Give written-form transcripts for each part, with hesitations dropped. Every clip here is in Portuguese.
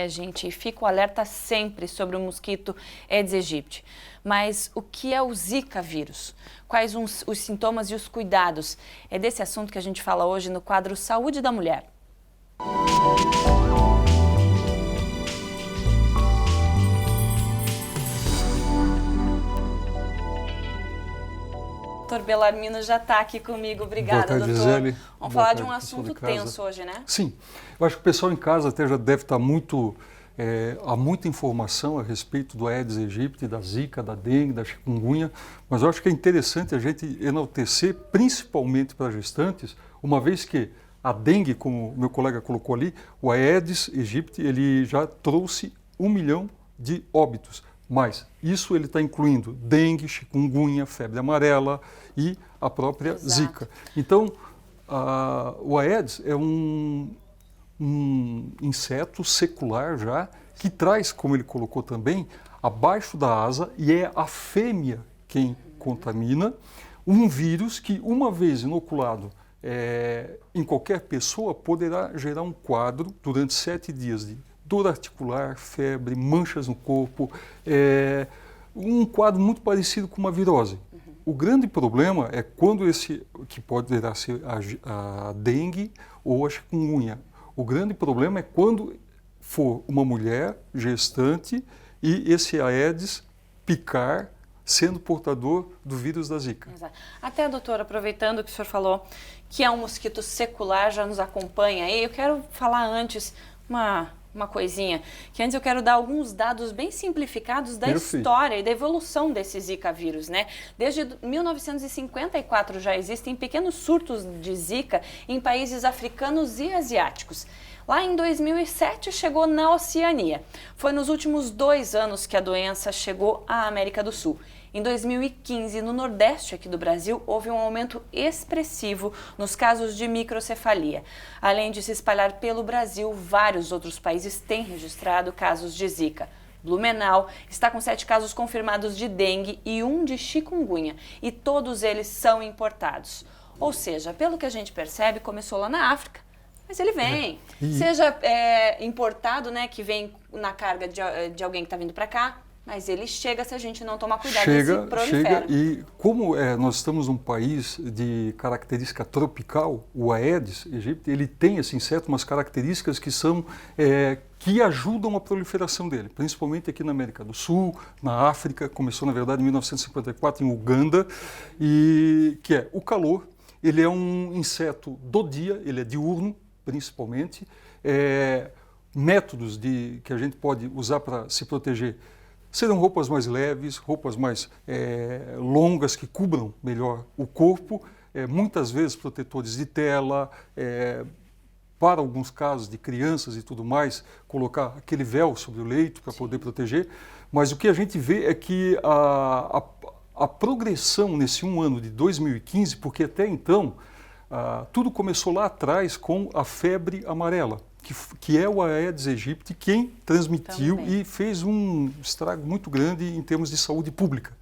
Gente, fico alerta sempre sobre o mosquito Aedes aegypti. Mas o que é o Zika vírus? Quais os sintomas e os cuidados? É desse assunto que a gente fala hoje no quadro Saúde da Mulher. Doutor Bellarmino já está aqui comigo. Obrigada, Boa tarde, doutor. Gisele. Vamos Boa falar de tarde, um pessoal assunto de casa. tenso hoje, né? Sim, eu acho que o pessoal em casa até já deve estar há muita informação a respeito do Aedes aegypti, da Zika, da dengue, da chikungunya, mas eu acho que é interessante a gente enaltecer, principalmente para gestantes, uma vez que a dengue, como o meu colega colocou ali, o Aedes aegypti, ele já trouxe 1 milhão de óbitos. Mas isso ele está incluindo dengue, chikungunya, febre amarela e a própria Exato. Zika. Então, o Aedes é um inseto secular já, que traz, como ele colocou também, abaixo da asa, e é a fêmea quem contamina, um vírus que, uma vez inoculado em qualquer pessoa, poderá gerar um quadro durante 7 dias de dor articular, febre, manchas no corpo, um quadro muito parecido com uma virose. O grande problema é quando que poderá ser a dengue ou a chikungunya. O grande problema é quando for uma mulher gestante e esse Aedes picar, sendo portador do vírus da Zika. Exato. Até, doutor, aproveitando que o senhor falou que é um mosquito secular, já nos acompanha aí, eu quero falar antes uma coisinha, que antes eu quero dar alguns dados bem simplificados da história e da evolução desse Zika vírus, né? Desde 1954 já existem pequenos surtos de Zika em países africanos e asiáticos. Lá em 2007 chegou na Oceania. Foi nos últimos 2 anos que a doença chegou à América do Sul. Em 2015, no Nordeste aqui do Brasil, houve um aumento expressivo nos casos de microcefalia. Além de se espalhar pelo Brasil, vários outros países têm registrado casos de Zika. Blumenau está com 7 casos confirmados de dengue e 1 de chikungunya, e todos eles são importados. Ou seja, pelo que a gente percebe, começou lá na África, mas ele vem. Seja importado, né, que vem na carga de alguém que está vindo para cá, mas ele chega se a gente não tomar cuidado. Chega, e como nós estamos num país de característica tropical, o Aedes aegypti, ele tem, assim, umas características que são que ajudam a proliferação dele, principalmente aqui na América do Sul, na África. Começou, na verdade, em 1954 em Uganda, e que é o calor. Ele é um inseto do dia, ele é diurno, principalmente. Métodos que a gente pode usar para se proteger serão roupas mais leves, roupas mais longas, que cubram melhor o corpo, muitas vezes protetores de tela, para alguns casos de crianças e tudo mais, colocar aquele véu sobre o leito para poder proteger. Mas o que a gente vê é que a progressão nesse 1 ano de 2015, porque até então tudo começou lá atrás com a febre amarela, que é o Aedes aegypti quem transmitiu e fez um estrago muito grande em termos de saúde pública.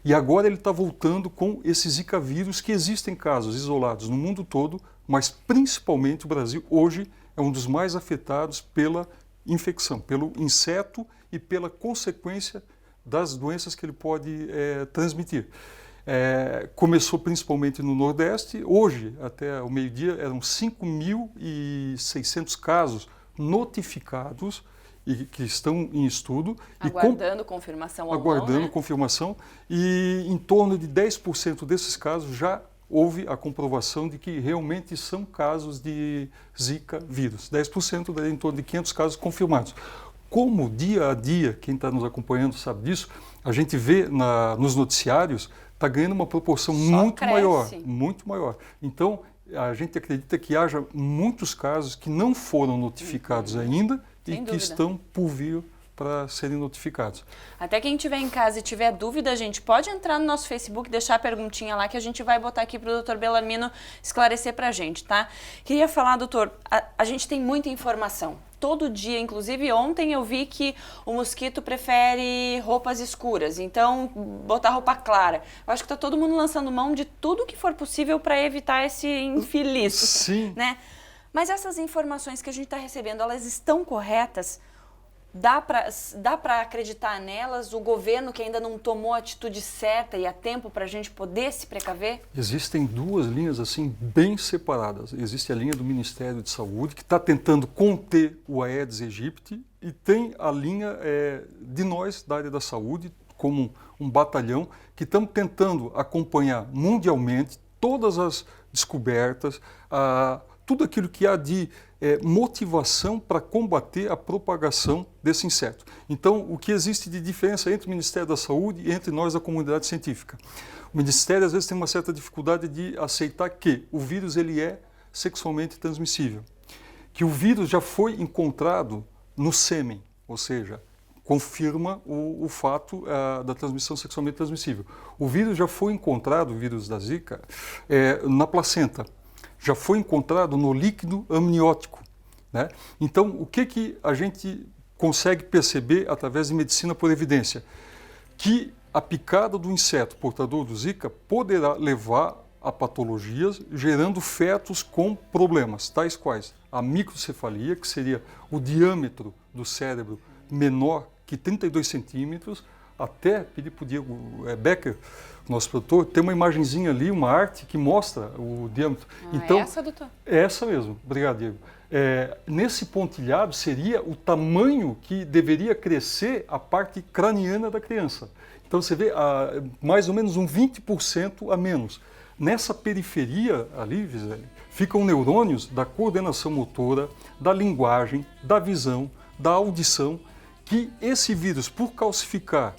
E agora ele está voltando com esse Zika vírus, que existem casos isolados no mundo todo, mas principalmente o Brasil hoje é um dos mais afetados pela infecção, pelo inseto e pela consequência das doenças que ele pode transmitir. Começou principalmente no Nordeste. Hoje, até o meio-dia, eram 5.600 casos notificados e que estão em estudo. Aguardando confirmação ou aguardando não, né? confirmação. E em torno de 10% desses casos já houve a comprovação de que realmente são casos de Zika vírus. 10% daí, em torno de 500 casos confirmados. Como dia a dia, quem está nos acompanhando sabe disso, a gente vê nos noticiários, está ganhando uma proporção muito maior. Então, a gente acredita que haja muitos casos que não foram notificados ainda e que estão por vir para serem notificados. Até quem estiver em casa e tiver dúvida, gente, pode entrar no nosso Facebook, deixar a perguntinha lá que a gente vai botar aqui para o doutor Bellarmino esclarecer para a gente, tá? Queria falar, doutor, a gente tem muita informação. Todo dia, inclusive ontem eu vi que o mosquito prefere roupas escuras, então botar roupa clara. Eu acho que está todo mundo lançando mão de tudo que for possível para evitar esse infeliz. Sim. Né? Mas essas informações que a gente está recebendo, elas estão corretas? Dá para acreditar nelas? O governo que ainda não tomou a atitude certa e a tempo para a gente poder se precaver? Existem duas linhas assim bem separadas. Existe a linha do Ministério de Saúde, que está tentando conter o Aedes aegypti, e tem a linha de nós, da área da saúde, como um batalhão, que estamos tentando acompanhar mundialmente todas as descobertas, tudo aquilo que há de motivação para combater a propagação desse inseto. Então, o que existe de diferença entre o Ministério da Saúde e entre nós, a comunidade científica? O Ministério, às vezes, tem uma certa dificuldade de aceitar que o vírus ele é sexualmente transmissível, que o vírus já foi encontrado no sêmen, ou seja, confirma o fato da transmissão sexualmente transmissível. O vírus já foi encontrado, o vírus da Zika, na placenta. Já foi encontrado no líquido amniótico, né? Então, o que a gente consegue perceber através de medicina por evidência? Que a picada do inseto portador do Zika poderá levar a patologias, gerando fetos com problemas, tais quais a microcefalia, que seria o diâmetro do cérebro menor que 32 centímetros, até pedir para o Diego Becker, nosso produtor, tem uma imagenzinha ali, uma arte que mostra o diâmetro. Então, é essa, doutor? É essa mesmo. Obrigado, Diego. Nesse pontilhado seria o tamanho que deveria crescer a parte craniana da criança. Então você vê mais ou menos um 20% a menos. Nessa periferia ali, Gisele, ficam neurônios da coordenação motora, da linguagem, da visão, da audição, que esse vírus, por calcificar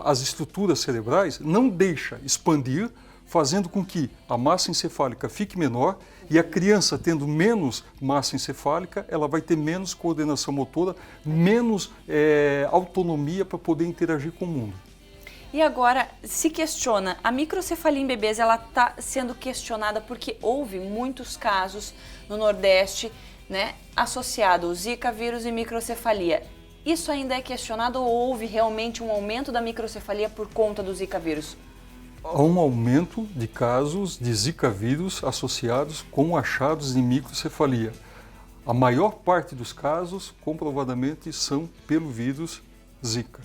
as estruturas cerebrais, não deixa expandir, fazendo com que a massa encefálica fique menor, e a criança, tendo menos massa encefálica, ela vai ter menos coordenação motora, menos autonomia para poder interagir com o mundo. E agora, se questiona, a microcefalia em bebês, ela está sendo questionada porque houve muitos casos no Nordeste, né, associado ao Zika vírus e microcefalia. Isso ainda é questionado ou houve realmente um aumento da microcefalia por conta do Zika vírus? Há um aumento de casos de Zika vírus associados com achados de microcefalia. A maior parte dos casos, comprovadamente, são pelo vírus Zika.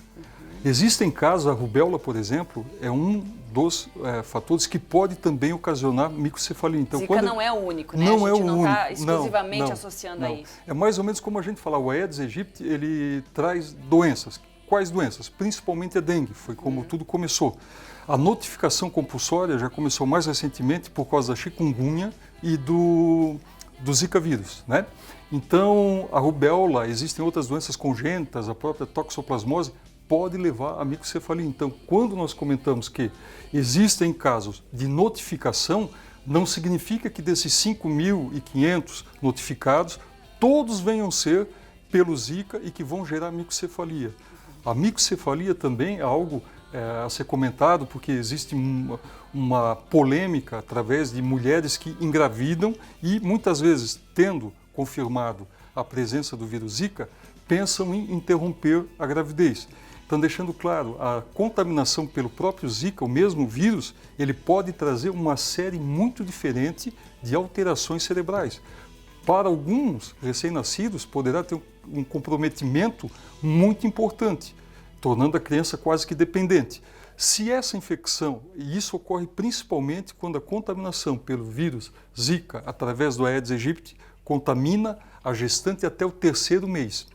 Existem casos, a rubéola, por exemplo, é um dos fatores que pode também ocasionar microcefalia. Então, Zika não é o único, né? Não a gente é o não está único. exclusivamente associando a isso. É mais ou menos como a gente fala, o Aedes aegypti, ele traz doenças. Quais doenças? Principalmente a dengue, foi como tudo começou. A notificação compulsória já começou mais recentemente por causa da chikungunya e do Zika vírus, né? Então, a rubéola, existem outras doenças congênitas, a própria toxoplasmose, pode levar à microcefalia. Então, quando nós comentamos que existem casos de notificação, não significa que desses 5.500 notificados, todos venham ser pelo Zika e que vão gerar microcefalia. A microcefalia também é algo a ser comentado, porque existe uma polêmica através de mulheres que engravidam e muitas vezes, tendo confirmado a presença do vírus Zika, pensam em interromper a gravidez. Então, deixando claro, a contaminação pelo próprio Zika, o mesmo vírus, ele pode trazer uma série muito diferente de alterações cerebrais. Para alguns recém-nascidos, poderá ter um comprometimento muito importante, tornando a criança quase que dependente. Se essa infecção, e isso ocorre principalmente quando a contaminação pelo vírus Zika, através do Aedes aegypti, contamina a gestante até o 3º mês.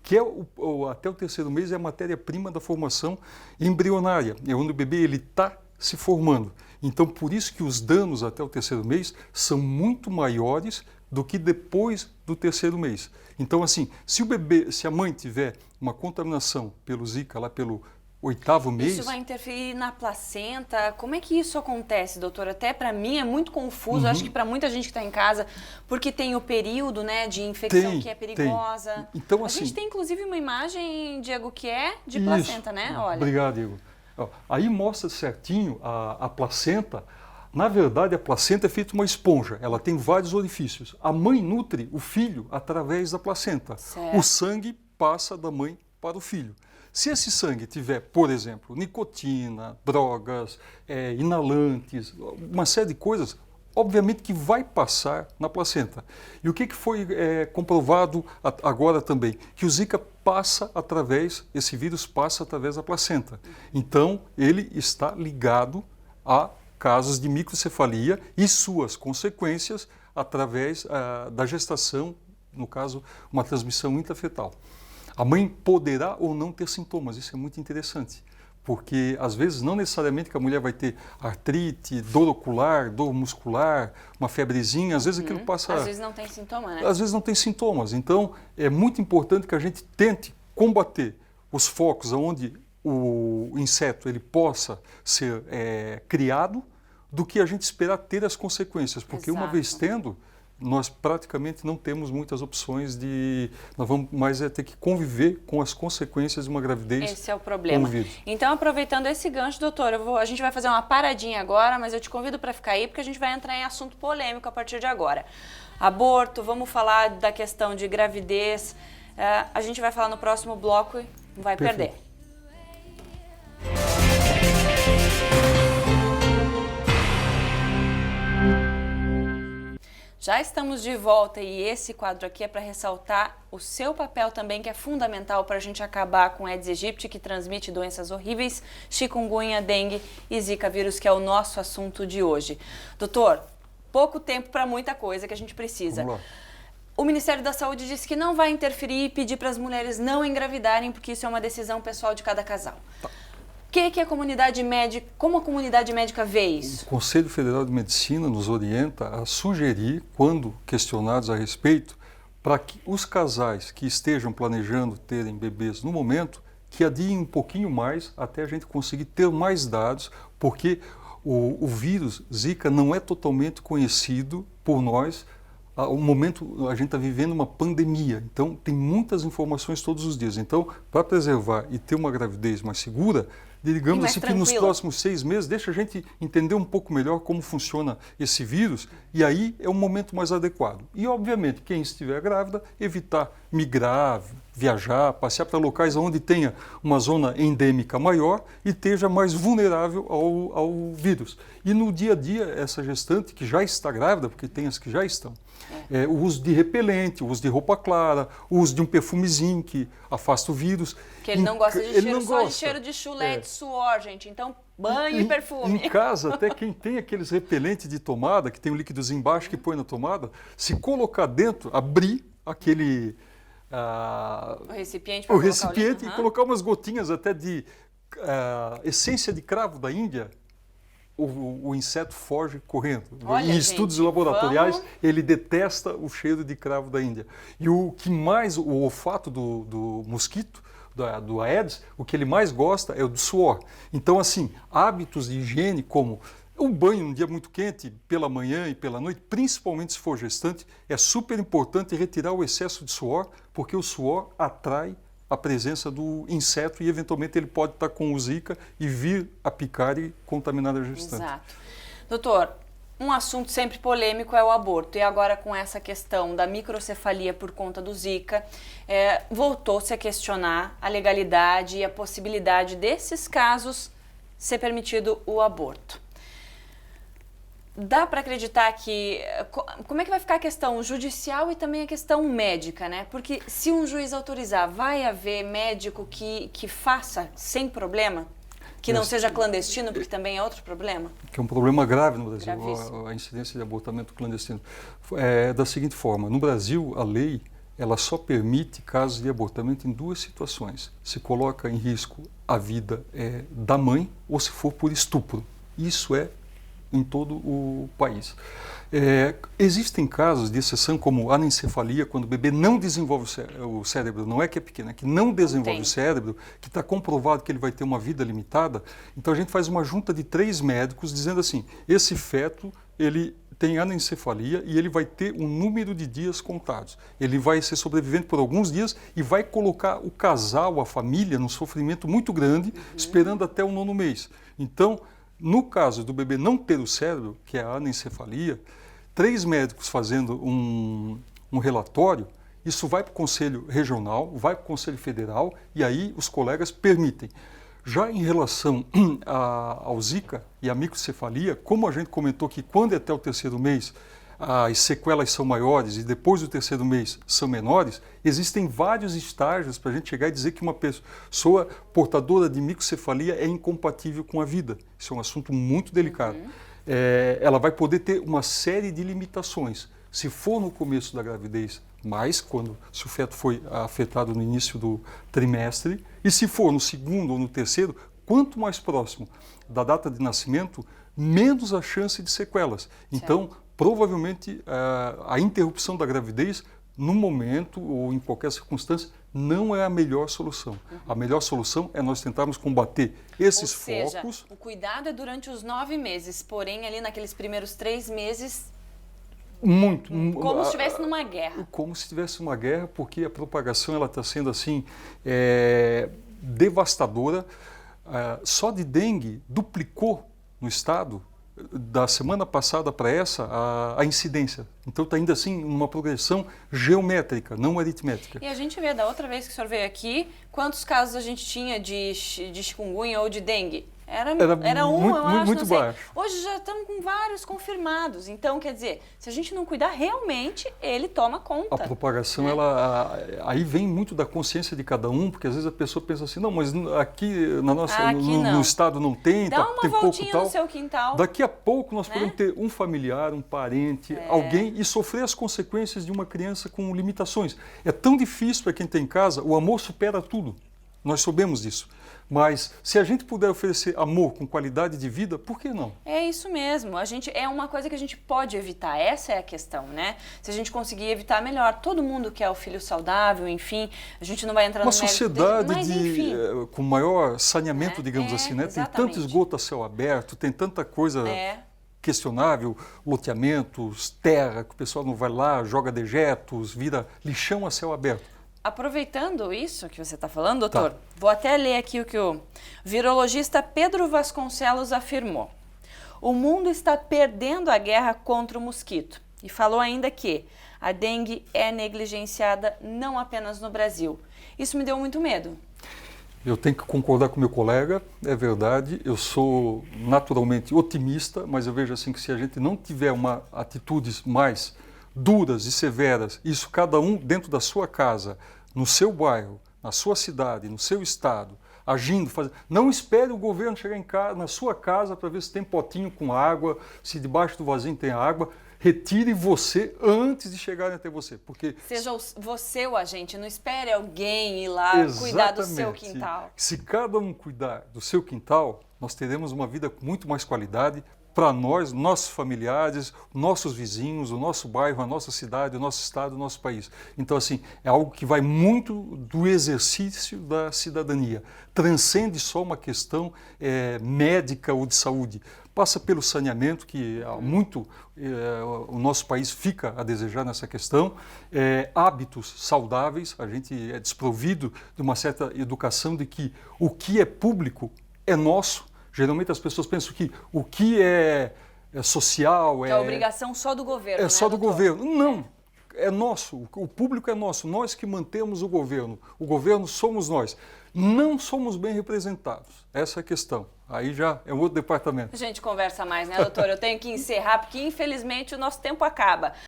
Que até o 3º mês é a matéria-prima da formação embrionária, é onde o bebê está se formando. Então, por isso que os danos até o 3º mês são muito maiores do que depois do 3º mês. Então, assim, se a mãe tiver uma contaminação pelo Zika lá pelo 8º mês... Isso vai interferir na placenta? Como é que isso acontece, doutor? Até para mim é muito confuso, acho que para muita gente que está em casa, porque tem o período, né, de infecção que é perigosa. Então, a assim, gente tem inclusive uma imagem, Diego, que é de isso. placenta, né? Olha. Obrigado, Diego. Aí mostra certinho a placenta. Na verdade, a placenta é feita uma esponja, ela tem vários orifícios. A mãe nutre o filho através da placenta. Certo. O sangue passa da mãe para o filho. Se esse sangue tiver, por exemplo, nicotina, drogas, inalantes, uma série de coisas, obviamente que vai passar na placenta. E o que foi comprovado agora também? Que o Zika esse vírus passa através da placenta. Então, ele está ligado a casos de microcefalia e suas consequências através da gestação, no caso, uma transmissão intrafetal. A mãe poderá ou não ter sintomas, isso é muito interessante. Porque, às vezes, não necessariamente que a mulher vai ter artrite, dor ocular, dor muscular, uma febrezinha, às vezes aquilo passa... Às vezes não tem sintoma, né? Às vezes não tem sintomas. Então, é muito importante que a gente tente combater os focos onde o inseto ele possa ser criado, do que a gente esperar ter as consequências. Porque uma vez tendo, nós praticamente não temos muitas opções nós vamos mais ter que conviver com as consequências de uma gravidez. Esse é o problema. Então, aproveitando esse gancho, doutor, a gente vai fazer uma paradinha agora, mas eu te convido para ficar aí, porque a gente vai entrar em assunto polêmico a partir de agora. Aborto, vamos falar da questão de gravidez, a gente vai falar no próximo bloco e não vai perder. Já estamos de volta e esse quadro aqui é para ressaltar o seu papel também, que é fundamental para a gente acabar com Aedes aegypti, que transmite doenças horríveis, chikungunya, dengue e zika vírus, que é o nosso assunto de hoje. Doutor, pouco tempo para muita coisa que a gente precisa. Vamos lá. O Ministério da Saúde disse que não vai interferir e pedir para as mulheres não engravidarem, porque isso é uma decisão pessoal de cada casal. Tá. Que a comunidade médica, como a comunidade médica vê isso? O Conselho Federal de Medicina nos orienta a sugerir, quando questionados a respeito, para que os casais que estejam planejando terem bebês no momento, que adiem um pouquinho mais até a gente conseguir ter mais dados, porque o vírus Zika não é totalmente conhecido por nós. O momento, a gente está vivendo uma pandemia, então tem muitas informações todos os dias. Então, para preservar e ter uma gravidez mais segura, digamos assim que nos próximos 6 meses, deixa a gente entender um pouco melhor como funciona esse vírus, e aí é o momento mais adequado. E, obviamente, quem estiver grávida, evitar migrar, viajar, passear para locais onde tenha uma zona endêmica maior e esteja mais vulnerável ao vírus. E no dia a dia, essa gestante que já está grávida, porque tem as que já estão, o uso de repelente, o uso de roupa clara, o uso de um perfumezinho que afasta o vírus. Que ele não gosta de cheiro, só de cheiro de chulé, de suor, gente. Então, banho e perfume. Em casa, até quem tem aqueles repelentes de tomada, que tem o líquidos embaixo que põe na tomada, se colocar dentro, abrir aquele... o recipiente e colocar umas gotinhas até de essência de cravo da Índia, o inseto foge correndo. Olha, em estudos laboratoriais, ele detesta o cheiro de cravo da Índia. E o olfato do mosquito, do Aedes, o que ele mais gosta é o do suor. Então, assim, hábitos de higiene como o banho num dia muito quente, pela manhã e pela noite, principalmente se for gestante, é super importante retirar o excesso de suor, porque o suor atrai a presença do inseto e, eventualmente, ele pode estar com o Zika e vir a picar e contaminar a gestante. Exato. Doutor, um assunto sempre polêmico é o aborto. E agora, com essa questão da microcefalia por conta do Zika, voltou-se a questionar a legalidade e a possibilidade desses casos ser permitido o aborto. Dá para acreditar que... Como é que vai ficar a questão judicial e também a questão médica, né? Porque se um juiz autorizar, vai haver médico que faça sem problema? Que não seja clandestino, porque também é outro problema? Que é um problema grave no Brasil, a incidência de abortamento clandestino. É da seguinte forma, no Brasil, a lei ela só permite casos de abortamento em 2 situações. Se coloca em risco a vida da mãe ou se for por estupro. Isso é em todo o país. Existem casos de exceção como anencefalia, quando o bebê não desenvolve o cérebro, não é que é pequeno, é que não desenvolve o cérebro, que está comprovado que ele vai ter uma vida limitada. Então a gente faz uma junta de 3 médicos dizendo assim, esse feto ele tem anencefalia e ele vai ter um número de dias contados. Ele vai ser sobrevivente por alguns dias e vai colocar o casal, a família, num sofrimento muito grande, esperando até o 9º mês. Então, no caso do bebê não ter o cérebro, que é a anencefalia, 3 médicos fazendo um relatório, isso vai para o Conselho Regional, vai para o Conselho Federal e aí os colegas permitem. Já em relação ao Zika e à microcefalia, como a gente comentou que quando é até o terceiro mês as sequelas são maiores e depois do terceiro mês são menores, existem vários estágios para a gente chegar e dizer que uma pessoa portadora de microcefalia é incompatível com a vida. Isso é um assunto muito delicado. Ela vai poder ter uma série de limitações. Se for no começo da gravidez, mais se o feto foi afetado no início do trimestre, e se for no segundo ou no terceiro, quanto mais próximo da data de nascimento, menos a chance de sequelas. Então, provavelmente, a interrupção da gravidez, no momento ou em qualquer circunstância, não é a melhor solução. A melhor solução é nós tentarmos combater esses focos. Ou seja, o cuidado é durante os 9 meses, porém, ali naqueles primeiros 3 meses... Como se estivesse numa guerra. Como se estivesse uma guerra, porque a propagação está sendo assim, devastadora. Só de dengue duplicou no estado, da semana passada para essa, a incidência. Então está ainda assim uma progressão geométrica, não aritmétrica. E a gente vê, da outra vez que o senhor veio aqui, quantos casos a gente tinha de chikungunya ou de dengue? Era um, eu acho, muito baixo. Hoje já estamos com vários confirmados. Então, quer dizer, se a gente não cuidar, realmente ele toma conta. A propagação, aí vem muito da consciência de cada um, porque às vezes a pessoa pensa assim, não, mas aqui, no estado não tem, Dá uma tem voltinha pouco no seu quintal. Daqui a pouco nós podemos ter um familiar, um parente, alguém, e sofrer as consequências de uma criança com limitações. É tão difícil para quem tem em casa, o amor supera tudo. Nós sabemos disso. Mas se a gente puder oferecer amor com qualidade de vida, por que não? É isso mesmo. É uma coisa que a gente pode evitar. Essa é a questão, né? Se a gente conseguir evitar, melhor. Todo mundo quer o filho saudável, enfim. A gente não vai entrar no mérito sociedade mas, com maior saneamento, digamos assim, né? Tem tanto esgoto a céu aberto, tem tanta coisa questionável, loteamentos, terra, que o pessoal não vai lá, joga dejetos, vira lixão a céu aberto. Aproveitando isso que você está falando, doutor, vou até ler aqui o que o virologista Pedro Vasconcelos afirmou. O mundo está perdendo a guerra contra o mosquito. E falou ainda que a dengue é negligenciada não apenas no Brasil. Isso me deu muito medo. Eu tenho que concordar com meu colega, é verdade. Eu sou naturalmente otimista, mas eu vejo assim que se a gente não tiver atitudes mais duras e severas, isso cada um dentro da sua casa, no seu bairro, na sua cidade, no seu estado, agindo, fazendo. Não espere o governo chegar na sua casa para ver se tem potinho com água, se debaixo do vasinho tem água. Retire você antes de chegarem até você, porque... Seja você o agente, não espere alguém ir lá cuidar do seu quintal. Se cada um cuidar do seu quintal, nós teremos uma vida com muito mais qualidade, para nós, nossos familiares, nossos vizinhos, o nosso bairro, a nossa cidade, o nosso estado, o nosso país. Então, assim, é algo que vai muito do exercício da cidadania. Transcende só uma questão médica ou de saúde. Passa pelo saneamento, que o nosso país fica a desejar nessa questão. Hábitos saudáveis, a gente é desprovido de uma certa educação de que o que é público é nosso. Geralmente as pessoas pensam que o que é social é obrigação só do governo. É só do governo. Não, é nosso. O público é nosso. Nós que mantemos o governo. O governo somos nós. Não somos bem representados. Essa é a questão. Aí já é um outro departamento. A gente conversa mais, né, doutor? Eu tenho que encerrar porque infelizmente o nosso tempo acaba.